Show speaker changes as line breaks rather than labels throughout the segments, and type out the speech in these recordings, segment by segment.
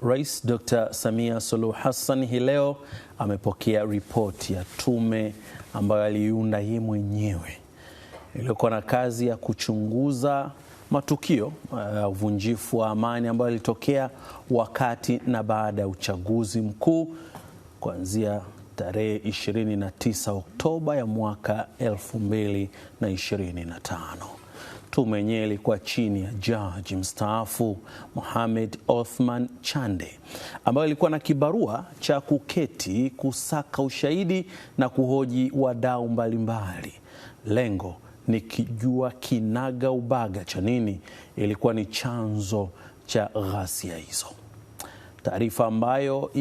Rais Dr. Samia Suluhu Hassan hii leo amepokea ripoti ya tume ambayo aliiunda yeye mwenyewe iliyokuwa na kazi ya kuchunguza matukio ya uvunjifu wa amani ambayo yalitokea wakati na baada ya uchaguzi mkuu kuanzia tarehe 29 Oktoba ya mwaka 2025. Tume yenyewe ilikuwa chini ya jaji mstaafu Mohamed Othman Chande, ambayo ilikuwa na kibarua cha kuketi kusaka ushahidi na kuhoji wadau mbalimbali. Lengo ni kijua kinaga ubaga cha nini ilikuwa ni chanzo cha ghasia hizo. Taarifa ambayo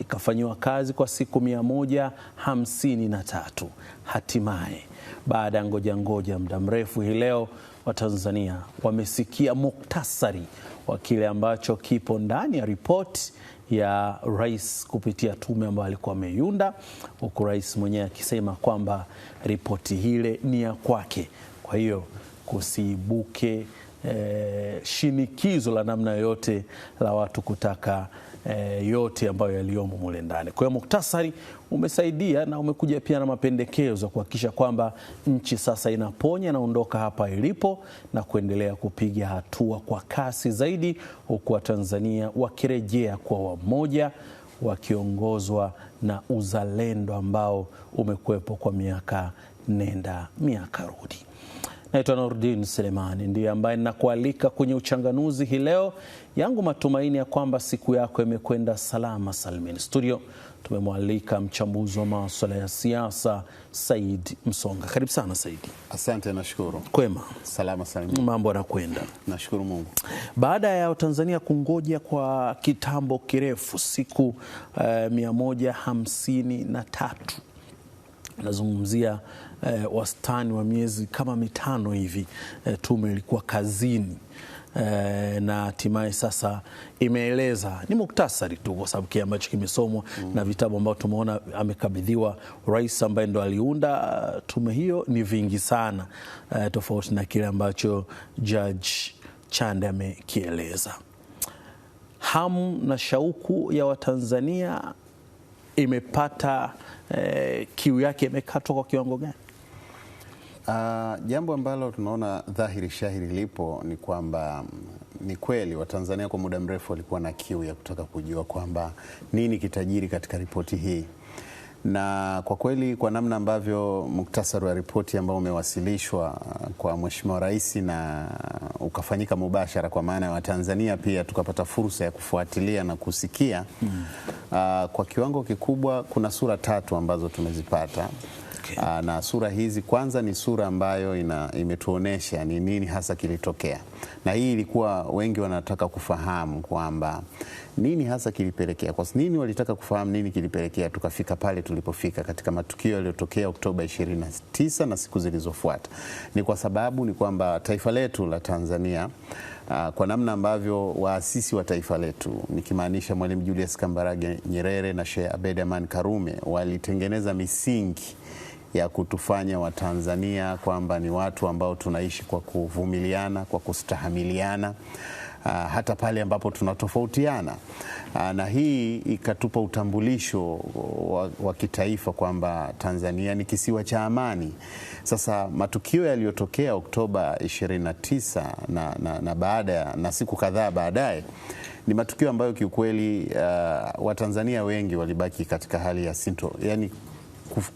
ikafanyiwa kazi kwa siku 153. Hatimaye baada ya ngoja muda mrefu, hii leo Watanzania wamesikia muktasari wa kile ambacho kipo ndani ya ripoti ya rais kupitia tume ambayo alikuwa ameiunda, huku rais mwenyewe akisema kwamba ripoti hile ni ya kwake. Kwa hiyo kusiibuke shinikizo la namna yoyote la watu kutaka yote ambayo yaliyomo mule ndani. Kwa hiyo muktasari umesaidia na umekuja pia na mapendekezo kuhakikisha kwamba nchi sasa inaponya na ondoka hapa ilipo na kuendelea kupiga hatua kwa kasi zaidi, huku Watanzania wakirejea kwa wamoja, wakiongozwa na uzalendo ambao umekuwepo kwa miaka nenda miaka rudi. Naitwa Nurdin Selemani, ndiye ambaye ninakualika kwenye uchanganuzi hii leo. Yangu matumaini ya kwamba siku yako imekwenda salama salmin. Studio tumemwalika mchambuzi wa masuala ya siasa Said Msonga. Karibu sana Said.
Asante, nashukuru.
Kwema?
Salama salmin.
Mambo yanakwenda?
Nashukuru Mungu.
Baada ya Tanzania kungoja kwa kitambo kirefu, siku 153, nazungumzia wastani wa miezi kama 5 hivi, tume ilikuwa kazini na hatimaye sasa imeeleza, ni muktasari tu kwa sababu kile ambacho kimesomwa na vitabu ambao tumeona amekabidhiwa rais ambaye ndo aliunda tume hiyo ni vingi sana, tofauti na kile ambacho Judge Chande amekieleza. Hamu na shauku ya Watanzania imepata kiu yake imekatwa kwa kiwango gani?
Jambo ambalo tunaona dhahiri shahiri lipo ni kwamba ni kweli Watanzania kwa muda mrefu walikuwa na kiu ya kutaka kujua kwamba nini kitajiri katika ripoti hii, na kwa kweli kwa namna ambavyo muktasari wa ripoti ambao umewasilishwa kwa Mheshimiwa Rais na ukafanyika mubashara, kwa maana ya Watanzania pia tukapata fursa ya kufuatilia na kusikia, kwa kiwango kikubwa kuna sura 3 ambazo tumezipata. Na sura hizi, kwanza ni sura ambayo imetuonesha ni nini hasa kilitokea, na hii ilikuwa wengi wanataka kufahamu kwamba nini hasa kilipelekea, kwa nini walitaka kufahamu nini kilipelekea tukafika pale tulipofika katika matukio yaliyotokea Oktoba 29 na siku zilizofuata. Ni kwa sababu ni kwamba taifa letu la Tanzania, kwa namna ambavyo waasisi wa taifa letu, nikimaanisha Mwalimu Julius Kambarage Nyerere na Sheikh Abeid Amani Karume, walitengeneza misingi ya kutufanya Watanzania kwamba ni watu ambao tunaishi kwa kuvumiliana, kwa kustahamiliana, hata pale ambapo tunatofautiana, na hii ikatupa utambulisho wa kitaifa kwamba Tanzania ni kisiwa cha amani. Sasa matukio yaliyotokea Oktoba 29 na baada na siku kadhaa baadaye ni matukio ambayo kiukweli Watanzania wengi walibaki katika hali ya yani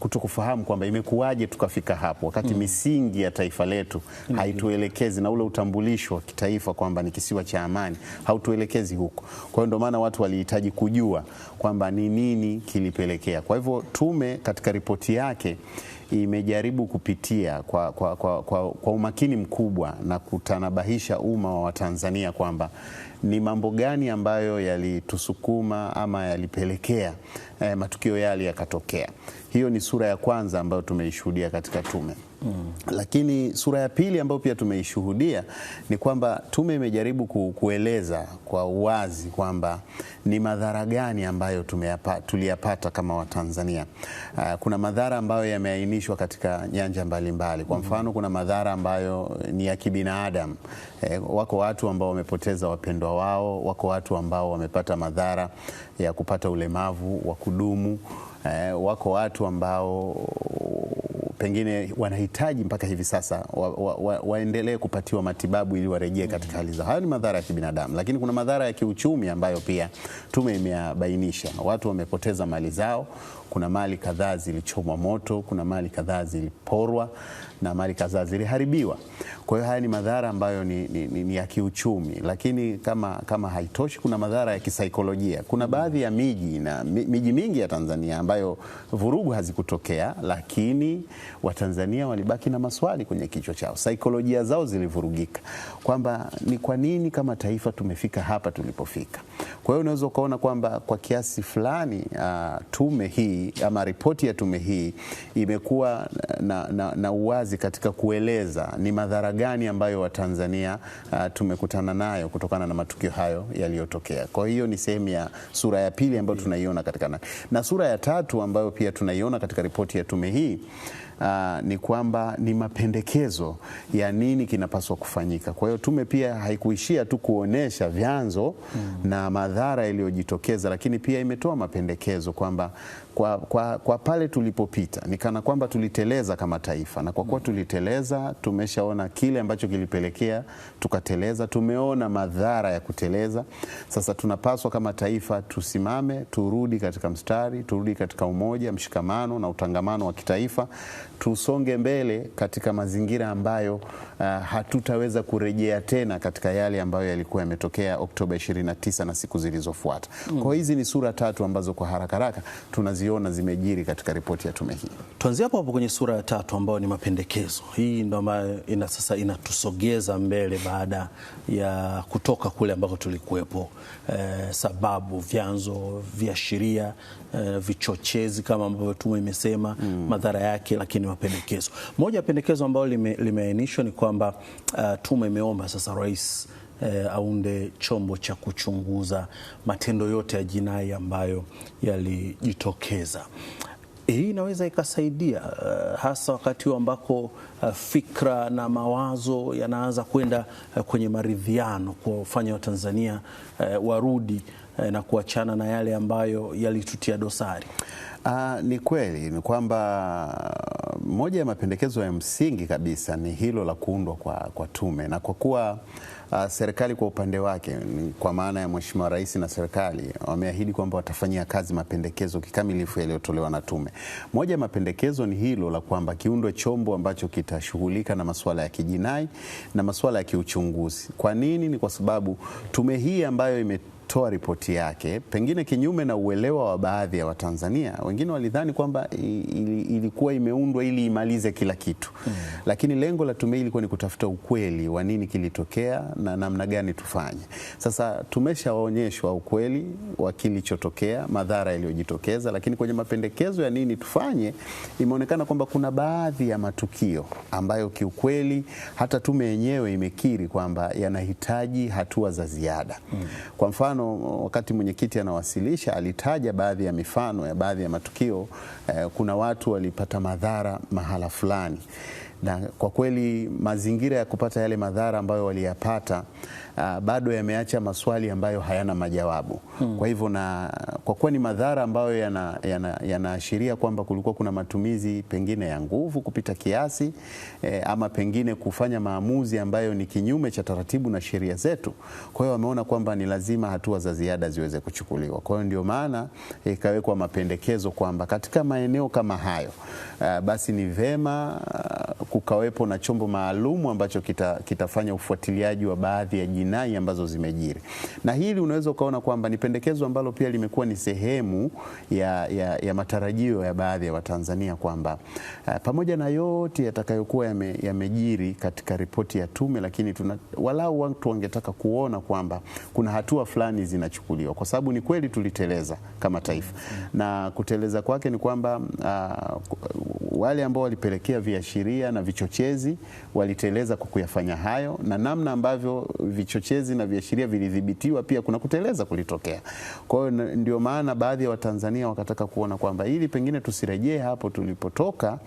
kutokufahamu kwamba imekuwaje tukafika hapo wakati misingi ya taifa letu haituelekezi, na ule utambulisho wa kitaifa kwamba ni kisiwa cha amani hautuelekezi huko. Kwa hiyo ndio maana watu walihitaji kujua kwamba ni nini kilipelekea. Kwa hivyo tume katika ripoti yake imejaribu kupitia kwa umakini mkubwa na kutanabahisha umma wa Watanzania kwamba ni mambo gani ambayo yalitusukuma ama yalipelekea matukio yale yakatokea. Hiyo ni sura ya kwanza ambayo tumeishuhudia katika tume. Lakini sura ya pili ambayo pia tumeishuhudia ni kwamba tume imejaribu kueleza kwa uwazi kwamba ni madhara gani ambayo tuliyapata kama Watanzania. Kuna madhara ambayo yameainishwa katika nyanja mbalimbali. Kwa mfano, kuna madhara ambayo ni ya kibinadamu. Wako watu ambao wamepoteza wapendwa wao, wako watu ambao wamepata madhara ya kupata ulemavu wa kudumu, wako watu ambao pengine wanahitaji mpaka hivi sasa waendelee kupatiwa matibabu ili warejee katika hali zao. Hayo ni madhara ya kibinadamu, lakini kuna madhara ya kiuchumi ambayo pia tume imeyabainisha. Watu wamepoteza mali zao, kuna mali kadhaa zilichomwa moto, kuna mali kadhaa ziliporwa na mali kadhaa ziliharibiwa. Kwa hiyo haya ni madhara ambayo ni ya kiuchumi, lakini kama haitoshi, kuna madhara ya kisaikolojia. Kuna baadhi ya miji mingi ya Tanzania ambayo vurugu hazikutokea, lakini Watanzania walibaki na maswali kwenye kichwa chao. Saikolojia zao zilivurugika kwamba ni kwa nini kama taifa tumefika hapa tulipofika. Kwa hiyo unaweza ukaona kwamba kwa kiasi fulani tume hii ama ripoti ya tume hii imekuwa na uwazi katika kueleza ni madhara gani ambayo Watanzania tumekutana nayo kutokana na matukio hayo yaliyotokea. Kwa hiyo ni sehemu ya sura ya pili ambayo tunaiona katika na sura ya tatu ambayo pia tunaiona katika ripoti ya tume hii ni kwamba ni mapendekezo ya nini kinapaswa kufanyika. Kwa hiyo tume pia haikuishia tu kuonesha vyanzo na madhara yaliyojitokeza, lakini pia imetoa mapendekezo kwamba kwa pale tulipopita ni kana kwamba tuliteleza kama taifa, na kwa kuwa tuliteleza, tumeshaona kile ambacho kilipelekea tukateleza, tumeona madhara ya kuteleza. Sasa tunapaswa kama taifa tusimame, turudi katika mstari, turudi katika umoja, mshikamano na utangamano wa kitaifa, tusonge mbele katika mazingira ambayo hatutaweza kurejea tena katika yale ambayo yalikuwa yametokea Oktoba 29 na siku zilizofuata. Kwa hizi ni sura tatu ambazo kwa haraka haraka tunaziona zimejiri katika ripoti ya tume hii.
Tuanzie hapo kwenye sura ya tatu ambayo ni mapendekezo. Hii ndio ambayo sasa inatusogeza mbele baada ya kutoka kule ambako tulikuwepo. Sababu, vyanzo, viashiria, vichochezi kama ambavyo tume imesema, madhara yake, lakini mapendekezo. Moja ya pendekezo ambalo limeainishwa ni kwamba tume imeomba sasa rais aunde chombo cha kuchunguza matendo yote ya jinai ambayo yalijitokeza. Hii inaweza ikasaidia hasa wakati ambako fikra na mawazo yanaanza kwenda kwenye maridhiano, kufanya Watanzania warudi na kuachana na yale ambayo yalitutia dosari.
Ni kweli ni kwamba moja ya mapendekezo ya msingi kabisa ni hilo la kuundwa kwa tume, na kwa kuwa serikali kwa upande wake, kwa maana ya Mheshimiwa Rais na serikali, wameahidi kwamba watafanyia kazi mapendekezo kikamilifu yaliyotolewa na tume. Moja ya mapendekezo ni hilo la kwamba kiundwe chombo ambacho kitashughulika na masuala ya kijinai na masuala ya kiuchunguzi. Kwa nini? Ni kwa sababu tume hii ambayo imetoa ripoti yake, pengine kinyume na uelewa wa baadhi ya Watanzania, wengine walidhani kwamba ilikuwa imeundwa ili imalize kila kitu. Lakini lengo la tume hii ilikuwa ni kutafuta ukweli wa nini kilitokea na namna gani tufanye. Sasa tumeshaonyeshwa ukweli wa kilichotokea, madhara yaliyojitokeza, lakini kwenye mapendekezo ya nini tufanye, imeonekana kwamba kuna baadhi ya matukio ambayo kiukweli hata tume yenyewe imekiri kwamba yanahitaji hatua za ziada. Kwa mfano, wakati mwenyekiti anawasilisha alitaja baadhi ya mifano ya baadhi ya matukio. Kuna watu walipata madhara mahala fulani, na kwa kweli mazingira ya kupata yale madhara ambayo waliyapata bado yameacha maswali ambayo hayana majawabu. Kwa hivyo, na kwa kuwa ni madhara ambayo yanaashiria kwamba kulikuwa kuna matumizi pengine ya nguvu kupita kiasi, ama pengine kufanya maamuzi ambayo ni kinyume cha taratibu na sheria zetu. Kwa hiyo wameona kwamba ni lazima hatua za ziada ziweze kuchukuliwa. Kwa hiyo ndio maana ikawekwa mapendekezo kwamba katika maeneo kama hayo basi ni vema kukawepo na chombo maalumu ambacho kitafanya ufuatiliaji wa baadhi ya jinai ambazo zimejiri. Na hili unaweza ukaona kwamba ni pendekezo ambalo pia limekuwa ni sehemu ya matarajio ya baadhi ya Watanzania kwamba pamoja na yote yatakayokuwa yamejiri katika ripoti ya tume, lakini walau watu wangetaka kuona kwamba kuna hatua fulani zinachukuliwa, kwa sababu ni kweli tuliteleza kama taifa. Na kuteleza kwake ni kwamba wale ambao walipelekea viashiria na vichochezi waliteleza kwa kuyafanya hayo, na namna ambavyo vichochezi na viashiria vilidhibitiwa pia kuna kuteleza kulitokea. Kwa hiyo ndio maana baadhi ya Watanzania wakataka kuona kwamba ili pengine tusirejee hapo tulipotoka,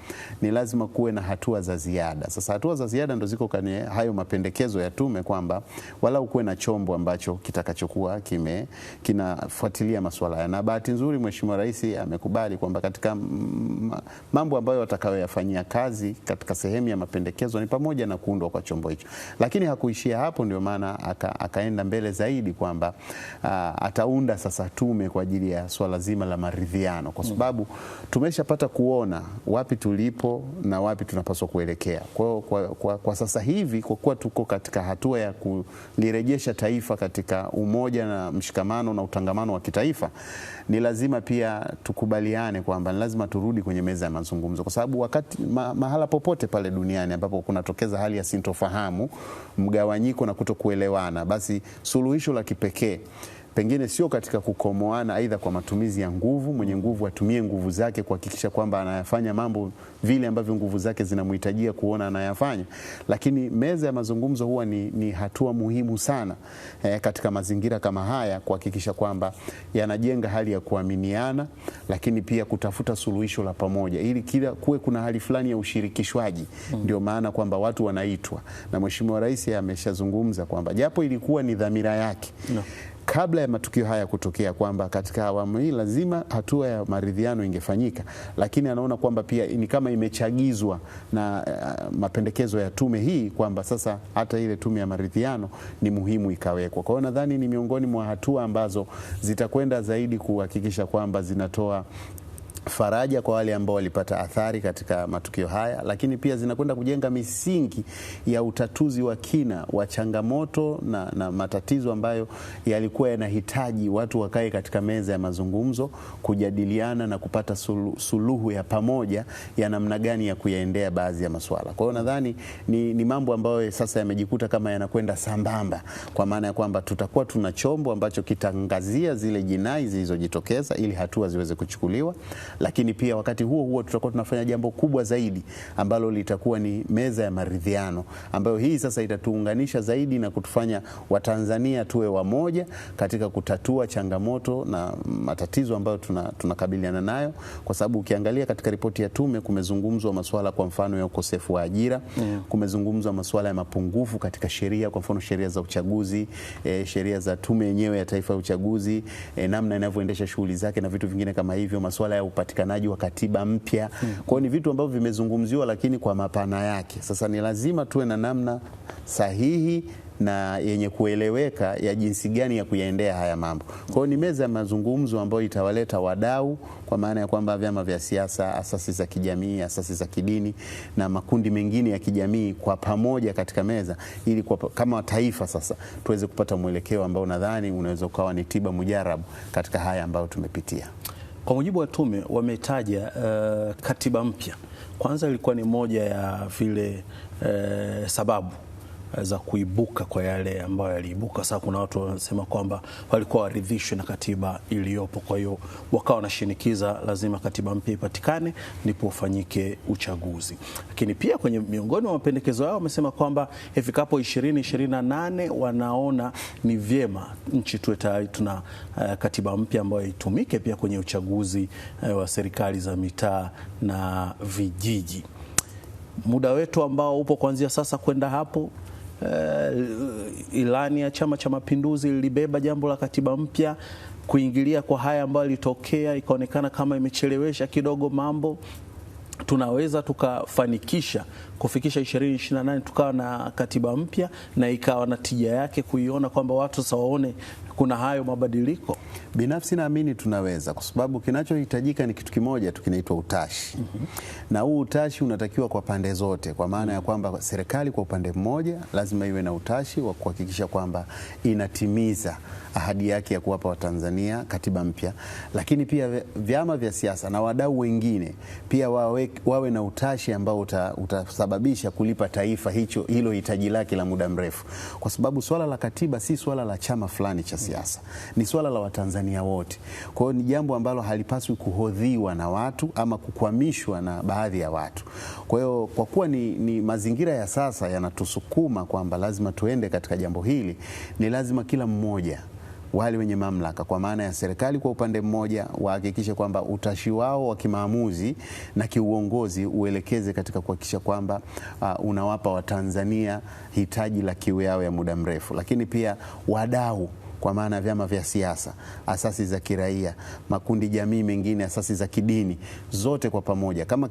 ni lazima kuwe na hatua za ziada. Sasa hatua za ziada ndo ziko kwenye hayo mapendekezo ya tume, kwamba wala kuwe na chombo ambacho kitakachokuwa kinafuatilia masuala haya. Na bahati nzuri Mheshimiwa Rais amekubali kwamba katika mambo ambayo watakayoyafanyia kazi katika sehemu ya mapendekezo ni pamoja na kuundwa kwa chombo hicho. Lakini hakuishia hapo, ndio maana akaenda mbele zaidi kwamba ataunda sasa tume kwa ajili ya swala zima la maridhiano, kwa sababu tumeshapata kuona wapi tulipo na wapi tunapaswa kuelekea. Kwa sasa hivi, kwa kuwa tuko katika hatua ya kulirejesha taifa katika umoja na mshikamano na utangamano wa kitaifa, ni lazima pia tukubaliane kwamba ni lazima turudi kwenye meza ya mazungumzo, kwa sababu wakati mahala popote pale duniani ambapo kunatokeza hali ya sintofahamu, mgawanyiko na kutokuelewana, basi suluhisho la kipekee pengine sio katika kukomoana aidha kwa matumizi ya nguvu, mwenye nguvu atumie nguvu zake kuhakikisha kwamba anayafanya mambo vile ambavyo nguvu zake zinamhitajia kuona anayafanya, lakini meza ya mazungumzo huwa ni hatua muhimu sana katika mazingira kama haya, kuhakikisha kwamba yanajenga hali ya kuaminiana, lakini pia kutafuta suluhisho la pamoja ili kila kuwe kuna hali fulani ya ushirikishwaji. Ndio maana kwamba watu wanaitwa, na Mheshimiwa Rais ameshazungumza kwamba japo ilikuwa ni dhamira yake kabla ya matukio haya kutokea kwamba katika awamu hii lazima hatua ya maridhiano ingefanyika, lakini anaona kwamba pia ni kama imechagizwa na mapendekezo ya tume hii kwamba sasa hata ile tume ya maridhiano ni muhimu ikawekwa. Kwa hiyo nadhani ni miongoni mwa hatua ambazo zitakwenda zaidi kuhakikisha kwamba zinatoa faraja kwa wale ambao walipata athari katika matukio haya, lakini pia zinakwenda kujenga misingi ya utatuzi wa kina wa changamoto na matatizo ambayo yalikuwa yanahitaji watu wakae katika meza ya mazungumzo, kujadiliana na kupata suluhu ya pamoja ya namna gani ya kuyaendea baadhi ya masuala. Kwa hiyo nadhani ni mambo ambayo sasa yamejikuta kama yanakwenda sambamba, kwa maana ya kwamba tutakuwa tuna chombo ambacho kitangazia zile jinai zilizojitokeza ili hatua ziweze kuchukuliwa, lakini pia wakati huo huo tutakuwa tunafanya jambo kubwa zaidi ambalo litakuwa ni meza ya maridhiano, ambayo hii sasa itatuunganisha zaidi na kutufanya Watanzania tuwe wamoja katika kutatua changamoto na matatizo ambayo tunakabiliana nayo, kwa sababu ukiangalia katika ripoti ya tume kumezungumzwa masuala kwa mfano ya ukosefu wa ajira, kumezungumzwa masuala ya mapungufu katika sheria, kwa mfano sheria za uchaguzi, sheria za tume yenyewe ya taifa ya uchaguzi, namna inavyoendesha shughuli zake na vitu vingine kama hivyo, masuala ya upatikanaji wa katiba mpya. Kwa hiyo ni vitu ambavyo vimezungumziwa lakini kwa mapana yake. Sasa ni lazima tuwe na namna sahihi na yenye kueleweka ya jinsi gani ya kuyaendea haya mambo. Kwa hiyo ni meza ya mazungumzo ambayo itawaleta wadau, kwa maana ya kwamba vyama vya siasa, asasi za kijamii, asasi za kidini na makundi mengine ya kijamii kwa pamoja katika meza, ili kama taifa sasa tuweze kupata mwelekeo ambao nadhani unaweza ukawa ni tiba mujarabu katika haya ambayo tumepitia.
Kwa mujibu wa tume wametaja katiba mpya kwanza ilikuwa ni moja ya vile sababu za kuibuka kwa yale ambayo yaliibuka. Sasa kuna watu wanasema kwamba walikuwa waridhishwe na katiba iliyopo, kwa hiyo wakawa wanashinikiza lazima katiba mpya ipatikane ndipo ufanyike uchaguzi. Lakini pia kwenye miongoni mwa mapendekezo yao wamesema kwamba ifikapo 2028 wanaona ni vyema nchi tuwe tayari tuna katiba mpya ambayo itumike pia kwenye uchaguzi wa serikali za mitaa na vijiji. Muda wetu ambao upo kuanzia sasa kwenda hapo, ilani ya Chama cha Mapinduzi ilibeba jambo la katiba mpya. Kuingilia kwa haya ambayo ilitokea ikaonekana kama imechelewesha kidogo mambo, tunaweza tukafanikisha kufikisha 2028 tukawa na katiba mpya na ikawa na tija yake, kuiona kwamba watu sawaone kuna hayo mabadiliko.
Binafsi naamini tunaweza, kwa sababu kinachohitajika ni kitu kimoja tu, kinaitwa utashi. Na huu utashi unatakiwa kwa pande zote, kwa maana ya kwamba serikali kwa upande mmoja lazima iwe na utashi wa kuhakikisha kwamba inatimiza ahadi yake ya kuwapa Watanzania katiba mpya, lakini pia vyama vya siasa na wadau wengine pia wawe na utashi ambao utasababisha kusababisha kulipa taifa hilo hitaji lake la muda mrefu, kwa sababu swala la katiba si swala la chama fulani cha siasa, ni swala la Watanzania wote. Kwa hiyo ni jambo ambalo halipaswi kuhodhiwa na watu ama kukwamishwa na baadhi ya watu. Kwa hiyo kwa kuwa ni mazingira ya sasa yanatusukuma kwamba lazima tuende katika jambo hili, ni lazima kila mmoja, wale wenye mamlaka kwa maana ya serikali kwa upande mmoja, wahakikishe kwamba utashi wao wa kimaamuzi na kiuongozi uelekeze katika kuhakikisha kwamba unawapa Watanzania hitaji la kiu yao ya muda mrefu. Lakini pia wadau kwa maana vyama vya siasa, asasi za kiraia, makundi jamii mengine, asasi za kidini, zote kwa pamoja, kama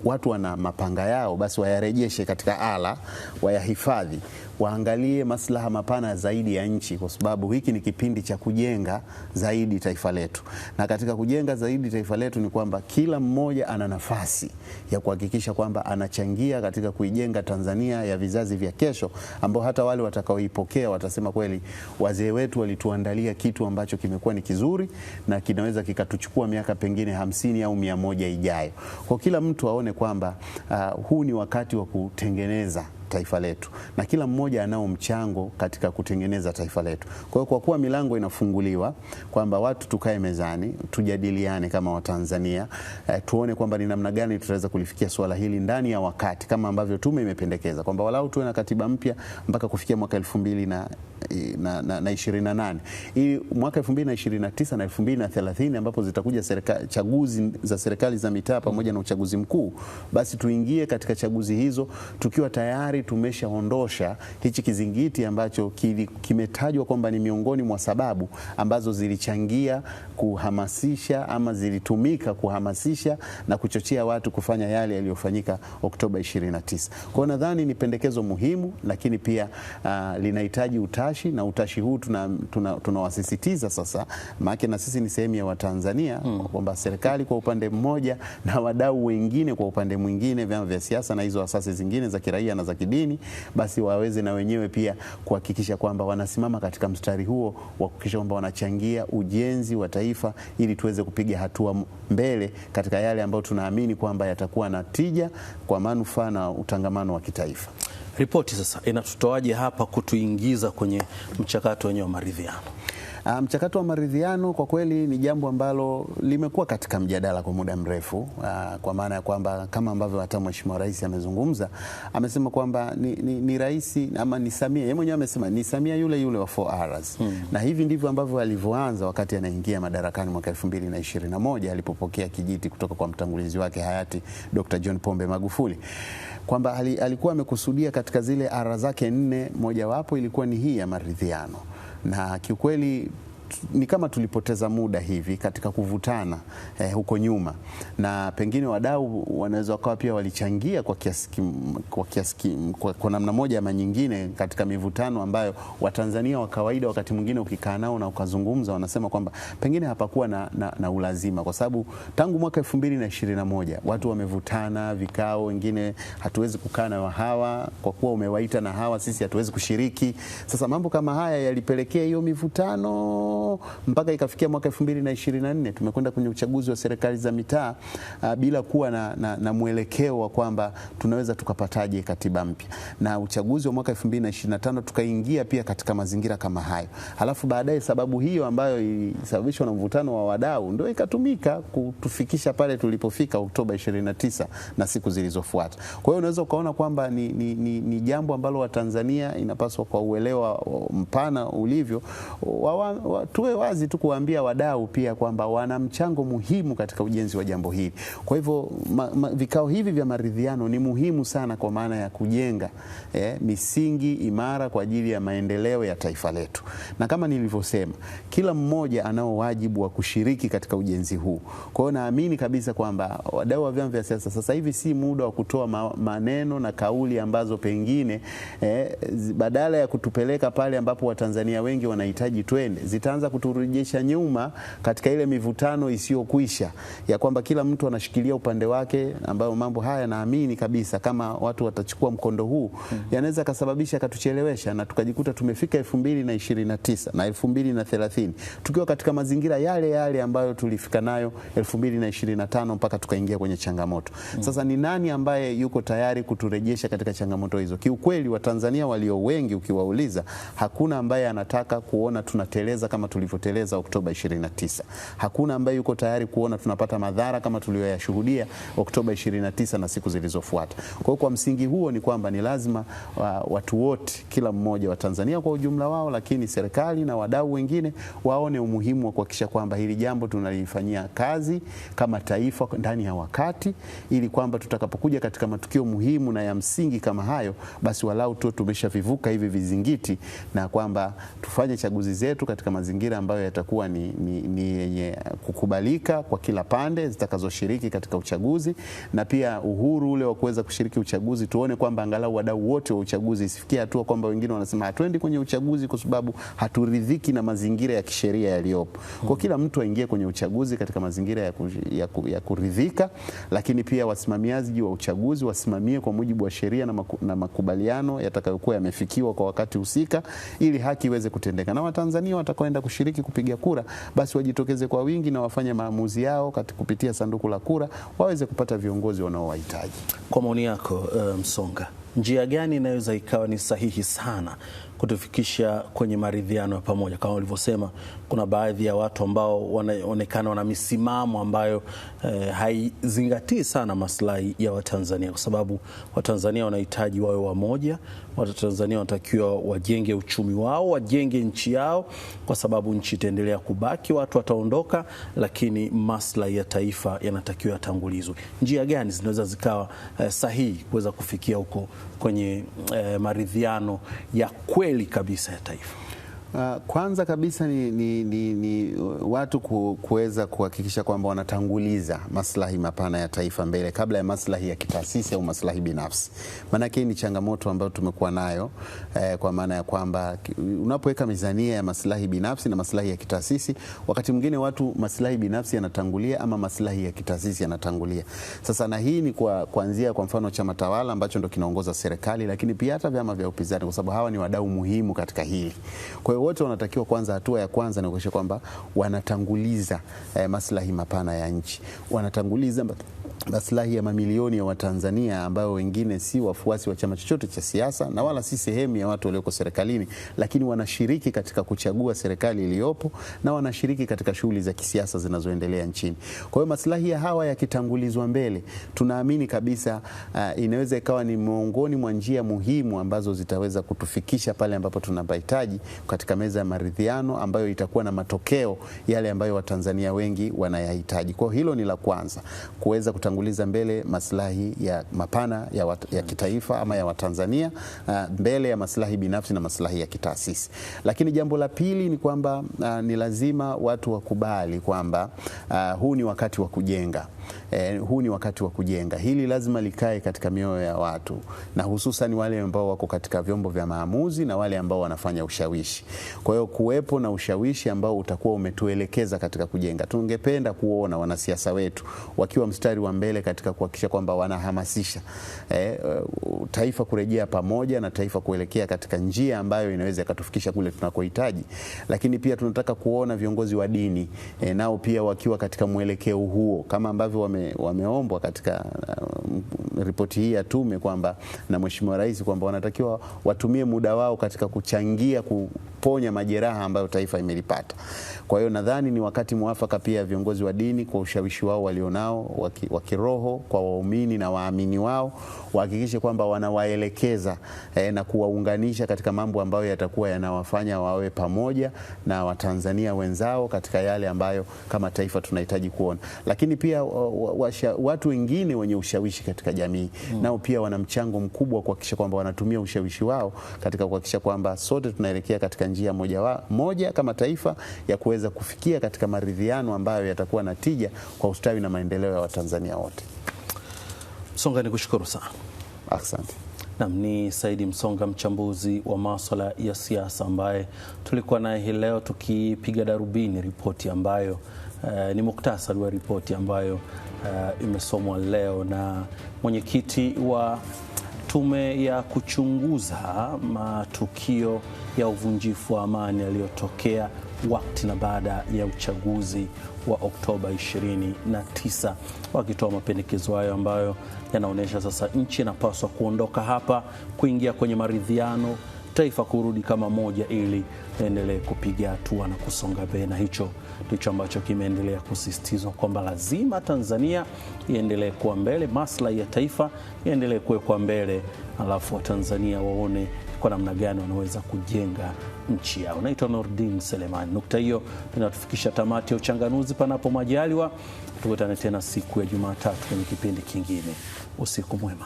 watu wana mapanga yao, basi wayarejeshe katika ala, wayahifadhi, waangalie maslaha mapana zaidi ya nchi, kwa sababu hiki ni kipindi cha kujenga zaidi taifa letu. Na katika kujenga zaidi taifa letu ni kwamba kila mmoja ana nafasi ya kuhakikisha kwamba anachangia katika kuijenga Tanzania ya vizazi vya kesho, ambao hata wale watakaoipokea watasema kweli wazee wetu walituandalia kitu ambacho kimekuwa ni kizuri na kinaweza kikatuchukua miaka pengine 50 au 100 ijayo. Kwa kila mtu aone kwamba huu ni wakati wa kutengeneza taifa letu na kila mmoja anao mchango katika kutengeneza taifa letu. Kwa hiyo kwa kuwa milango inafunguliwa kwamba watu tukae mezani, tujadiliane kama Watanzania, tuone kwamba ni namna gani tutaweza kulifikia swala hili ndani ya wakati, kama ambavyo tume imependekeza kwamba walau tuwe na katiba mpya mpaka kufikia mwaka 2028, ili mwaka 2029 na 2030 ambapo zitakuja chaguzi za serikali za mitaa pamoja na uchaguzi mkuu, basi tuingie katika chaguzi hizo tukiwa tayari tumeshaondosha hichi kizingiti ambacho kimetajwa kwamba ni miongoni mwa sababu ambazo zilichangia kuhamasisha ama zilitumika kuhamasisha na kuchochea watu kufanya yale yaliyofanyika Oktoba 29. Kwa hiyo nadhani ni pendekezo muhimu, lakini pia linahitaji utashi, na utashi huu tunawasisitiza sasa, maana na sisi ni sehemu ya Watanzania, kwamba serikali kwa upande mmoja na wadau wengine kwa upande mwingine, vyama vya siasa na hizo asasi zingine za kiraia na za kidini, basi waweze na wenyewe pia kuhakikisha kwamba wanasimama katika mstari huo wa kuhakikisha kwamba wanachangia ujenzi wa taifa, ili tuweze kupiga hatua mbele katika yale ambayo tunaamini kwamba yatakuwa na tija kwa manufaa na utangamano wa kitaifa.
Ripoti sasa inatutoaje hapa kutuingiza kwenye mchakato wenyewe wa maridhiano?
Mchakato wa maridhiano kwa kweli ni jambo ambalo limekuwa katika mjadala kwa muda mrefu, kwa maana ya kwamba kama ambavyo hata Mheshimiwa Rais amezungumza, amesema kwamba ni rais ama ni Samia, yeye mwenyewe amesema ni Samia yule wa 4Rs. Na hivi ndivyo ambavyo alivyoanza wakati anaingia madarakani mwaka 2021 alipopokea kijiti kutoka kwa mtangulizi wake hayati Dr. John Pombe Magufuli, kwamba alikuwa amekusudia katika zile ara zake 4, mojawapo ilikuwa ni hii ya maridhiano. Na kiukweli ni kama tulipoteza muda hivi katika kuvutana huko nyuma, na pengine wadau wanaweza wakawa pia walichangia kwa namna moja ama nyingine katika mivutano ambayo Watanzania wa kawaida wakati mwingine ukikaa nao na ukazungumza wanasema kwamba pengine hapakuwa na ulazima, kwa sababu tangu mwaka 2021 watu wamevutana vikao, wengine hatuwezi kukaa na hawa kwa kuwa umewaita na hawa sisi hatuwezi kushiriki. Sasa mambo kama haya yalipelekea hiyo mivutano mpaka ikafikia mwaka 2024 tumekwenda kwenye uchaguzi wa serikali za mitaa bila kuwa na mwelekeo wa kwamba tunaweza tukapataje katiba mpya, na uchaguzi wa mwaka 2025 tukaingia pia katika mazingira kama hayo. Halafu baadaye sababu hiyo ambayo ilisababishwa na mvutano wa wadau ndio ikatumika kutufikisha pale tulipofika Oktoba 29 na siku zilizofuata. Kwa hiyo unaweza ukaona kwamba ni jambo ambalo Watanzania inapaswa kwa uelewa mpana ulivyo tuwe wazi tu kuambia wadau pia kwamba wana mchango muhimu katika ujenzi wa jambo hili. Kwa hivyo vikao hivi vya maridhiano ni muhimu sana kwa maana ya kujenga misingi imara kwa ajili ya maendeleo ya taifa letu. Na kama nilivyosema, kila mmoja anao wajibu wa kushiriki katika ujenzi huu. Kwa hiyo naamini kabisa kwamba wadau wa vyama vya siasa sasa hivi si muda wa kutoa maneno na kauli ambazo pengine badala ya kutupeleka pale ambapo Watanzania wengi wanahitaji twende, zitaanza itaanza kuturejesha nyuma katika ile mivutano isiyokwisha ya kwamba kila mtu anashikilia upande wake, ambayo mambo haya naamini kabisa kama watu watachukua mkondo huu yanaweza kasababisha katuchelewesha na tukajikuta tumefika 2029 na 2030 tukiwa katika mazingira yale yale ambayo tulifika nayo 2025 mpaka tukaingia kwenye changamoto. Sasa ni nani ambaye yuko tayari kuturejesha katika changamoto hizo? Kiukweli Watanzania walio wengi ukiwauliza, hakuna ambaye anataka kuona tunateleza kama tulivyoteleza Oktoba 29. Hakuna ambaye yuko tayari kuona tunapata madhara kama tuliyoyashuhudia Oktoba 29 na siku zilizofuata. Kwa hiyo kwa msingi huo ni kwamba ni lazima watu wote, kila mmoja wa Tanzania kwa ujumla wao, lakini serikali na wadau wengine waone umuhimu wa kuhakikisha kwamba hili jambo tunalifanyia kazi kama taifa ndani ya wakati, ili kwamba tutakapokuja katika matukio muhimu na ya msingi kama hayo, basi walau tu tumeshavivuka hivi vizingiti, na kwamba tufanye chaguzi zetu katika mazingira ambayo yatakuwa ni yenye kukubalika kwa kila pande zitakazoshiriki katika uchaguzi, na pia uhuru ule wa kuweza kushiriki uchaguzi. Tuone kwamba angalau wadau wote wa uchaguzi, isifikie hatua kwamba wengine wanasema hatuendi kwenye uchaguzi kwa sababu haturidhiki na mazingira ya kisheria yaliyopo. Kwa kila mtu aingie kwenye uchaguzi katika mazingira ya kuridhika, lakini pia wasimamiaji wa uchaguzi wasimamie kwa mujibu wa sheria na makubaliano yatakayokuwa yamefikiwa kwa wakati husika, ili haki iweze kutendeka. Na Watanzania watakaoenda kushiriki kupiga kura, basi wajitokeze kwa wingi na wafanye maamuzi yao kupitia sanduku la kura, waweze kupata viongozi wanaowahitaji.
Kwa maoni yako, Msonga, njia gani inaweza ikawa ni sahihi sana kutufikisha kwenye maridhiano ya pamoja? Kama ulivyosema, kuna baadhi ya watu ambao wanaonekana wana misimamo ambayo haizingatii sana maslahi ya Watanzania, kwa sababu Watanzania wanahitaji wawe wamoja. Watanzania wanatakiwa wajenge uchumi wao, wajenge nchi yao, kwa sababu nchi itaendelea kubaki, watu wataondoka, lakini maslahi ya taifa yanatakiwa yatangulizwe. Njia gani zinaweza zikawa sahihi kuweza kufikia huko kwenye maridhiano ya kweli kabisa ya taifa?
Kwanza kabisa ni watu kuweza kuhakikisha kwamba wanatanguliza maslahi mapana ya taifa mbele kabla ya maslahi ya kitaasisi au maslahi binafsi. Maanake ni changamoto ambayo tumekuwa nayo, kwa maana ya kwamba unapoweka mizania ya maslahi binafsi na maslahi ya kitaasisi, wakati mwingine watu maslahi binafsi yanatangulia ama maslahi ya kitaasisi yanatangulia. Sasa na hii ni kuanzia kwa mfano chama tawala ambacho ndo kinaongoza serikali, lakini pia hata vyama vya upinzani, kwa sababu hawa ni wadau muhimu katika hili. Kwa hiyo wote wanatakiwa kwanza, hatua ya kwanza ni kuhakikisha kwamba wanatanguliza maslahi mapana ya nchi, wanatanguliza maslahi ya mamilioni ya Watanzania ambao wengine si wafuasi wa chama chochote cha siasa na wala si sehemu ya watu walioko serikalini, lakini wanashiriki katika kuchagua serikali iliyopo na wanashiriki katika shughuli za kisiasa zinazoendelea nchini. Kwa hiyo maslahi ya hawa yakitangulizwa mbele, tunaamini kabisa inaweza ikawa ni miongoni mwa njia muhimu ambazo zitaweza kutufikisha pale ambapo tunapahitaji katika meza ya maridhiano ambayo itakuwa na matokeo yale ambayo Watanzania wengi wanayahitaji. Kwa hilo ni la kwanza, kuweza kutanguliza mbele maslahi ya mapana ya kitaifa ama ya Watanzania mbele ya maslahi binafsi na maslahi ya kitaasisi. Lakini jambo la pili ni kwamba ni lazima watu wakubali kwamba huu ni wakati wa kujenga. Huu ni wakati wa kujenga. Hili lazima likae katika mioyo ya watu, na hususan wale ambao wako katika vyombo vya maamuzi na wale ambao wanafanya ushawishi. Kwa hiyo kuwepo na ushawishi ambao utakuwa umetuelekeza katika kujenga. Tungependa kuona wanasiasa wetu wakiwa mstari wa mbele katika kuhakikisha kwamba wanahamasisha taifa kurejea pamoja na taifa kuelekea katika njia ambayo inaweza ikatufikisha kule tunakohitaji. Lakini pia tunataka kuona viongozi wa dini nao pia wakiwa katika mwelekeo huo, kama ambavyo wameombwa katika ripoti hii ya tume kwamba na Mheshimiwa Rais kwamba wanatakiwa watumie muda wao katika kuchangia kuponya majeraha ambayo taifa imelipata. Kwa hiyo nadhani ni wakati mwafaka pia viongozi wa dini kwa ushawishi wao walionao wa kiroho kwa waumini na waamini wao wahakikishe kwamba wanawaelekeza na kuwaunganisha katika mambo ambayo yatakuwa yanawafanya wawe pamoja na Watanzania wenzao katika yale ambayo kama taifa tunahitaji kuona. Lakini pia watu wengine wenye ushawishi katika jamii nao pia wana mchango mkubwa kuhakikisha kwamba wanatumia ushawishi wao katika kuhakikisha kwamba sote tunaelekea katika njia moja kama taifa ya kuweza kufikia katika maridhiano ambayo yatakuwa na tija kwa ustawi na maendeleo ya Watanzania wote.
Msonga, nikushukuru sana.
Asante.
Ni Saidi Msonga, mchambuzi wa masuala ya siasa, ambaye tulikuwa naye hii leo tukipiga darubini ripoti ambayo ni muktasari wa ripoti ambayo imesomwa leo na mwenyekiti wa tume ya kuchunguza matukio ya uvunjifu wa amani yaliyotokea wakati na baada ya uchaguzi wa Oktoba 29, wakitoa mapendekezo hayo ambayo yanaonyesha sasa nchi inapaswa kuondoka hapa, kuingia kwenye maridhiano, taifa kurudi kama moja ili endelee kupiga hatua na kusonga mbele. Na hicho ndicho ambacho kimeendelea kusisitizwa kwamba lazima Tanzania iendelee kuwa mbele, maslahi ya taifa iendelee kuwekwa mbele, alafu Watanzania waone kwa namna gani wanaweza kujenga nchi yao. Naitwa Nordin Selemani. Nukta hiyo inatufikisha tamati ya Uchanganuzi. Panapo majaliwa tukutane tena siku ya Jumatatu kwenye kipindi kingine. Usiku mwema.